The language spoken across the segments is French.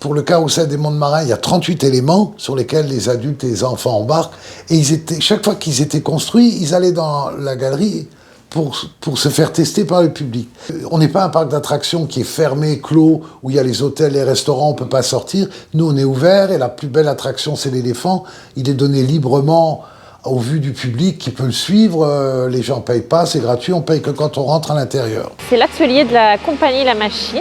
Pour le carrousel des mondes marins, il y a 38 éléments sur lesquels les adultes et les enfants embarquent. Et chaque fois qu'ils étaient construits, ils allaient dans la galerie pour se faire tester par le public. On n'est pas un parc d'attractions qui est fermé, clos, où il y a les hôtels, les restaurants, on ne peut pas sortir. Nous, on est ouvert et la plus belle attraction, c'est l'éléphant. Il est donné librement au vu du public qui peut le suivre. Les gens ne payent pas, c'est gratuit, on paye que quand on rentre à l'intérieur. C'est l'atelier de la compagnie La Machine.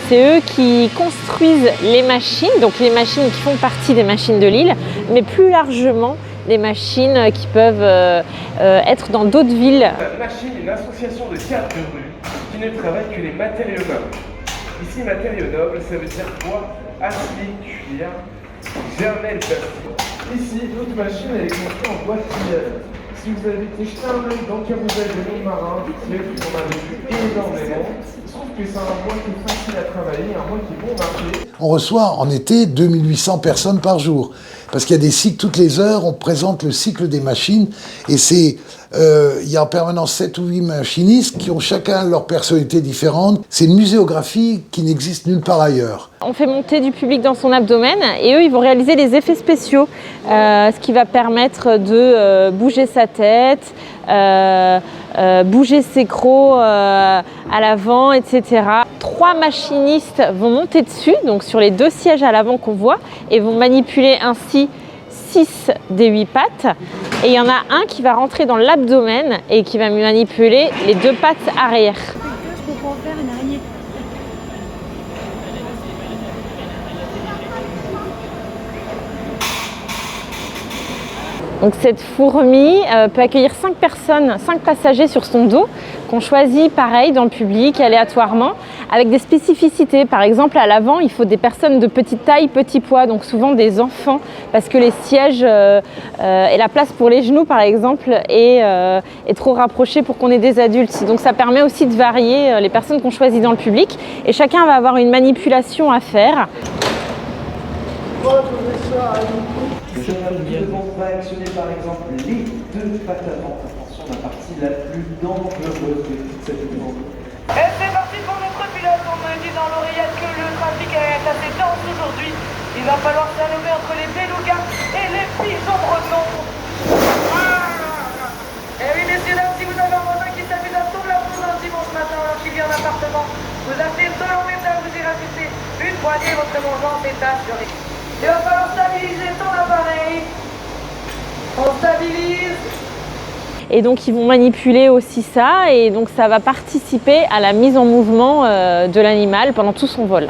C'est eux qui construisent les machines, donc les machines qui font partie des machines de Lille, mais plus largement les machines qui peuvent être dans d'autres villes. La Machine est une association de 4 rues qui ne travaille que les matériaux nobles. Ici, matériaux nobles, ça veut dire bois, acier, cuir, jamais le plastique. Ici, notre machine elle est construite en bois de trièvre. Si vous avez été jeter un œil dans le carrousel des mondes marins, vous savez qu'on a vécu énormément. Sauf que c'est un bois qui est facile à travailler, un bois qui est bon marché. On reçoit en été 2800 personnes par jour. Parce qu'il y a des cycles, toutes les heures, on présente le cycle des machines. Et il y a en permanence 7 ou 8 machinistes qui ont chacun leur personnalité différente. C'est une muséographie qui n'existe nulle part ailleurs. On fait monter du public dans son abdomen et eux, ils vont réaliser des effets spéciaux, ce qui va permettre de bouger sa tête, bouger ses crocs à l'avant, etc. 3 machinistes vont monter dessus, donc sur les 2 sièges à l'avant qu'on voit, et vont manipuler ainsi 6 des 8 pattes. Et il y en a un qui va rentrer dans l'abdomen et qui va manipuler les 2 pattes arrière. Pour pouvoir faire une araignée. Donc cette fourmi peut accueillir 5 personnes, 5 passagers sur son dos, qu'on choisit pareil dans le public, aléatoirement, avec des spécificités. Par exemple, à l'avant, il faut des personnes de petite taille, petit poids, donc souvent des enfants, parce que les sièges et la place pour les genoux, par exemple, est trop rapprochée pour qu'on ait des adultes. Donc ça permet aussi de varier les personnes qu'on choisit dans le public, et chacun va avoir une manipulation à faire. Le cheval va actionner par exemple les 2 pattes avant. Attention, la partie la plus dangereuse de toute cette course. Et c'est parti pour notre pilote. On me dit dans l'oreillette que le trafic est assez dense aujourd'hui. Il va falloir s'allumer entre les belugas et les pigeons bretons. Et oui, messieurs, dames, si vous avez un voisin qui s'amuse à tomber la boule un dimanche matin alors qu'il vit en appartement, vous achetez 2 messages, vous y rajoutez une poignée, votre vengeance est assurée. Il va falloir stabiliser ton appareil. On stabilise. Et donc ils vont manipuler aussi ça, et donc ça va participer à la mise en mouvement de l'animal pendant tout son vol.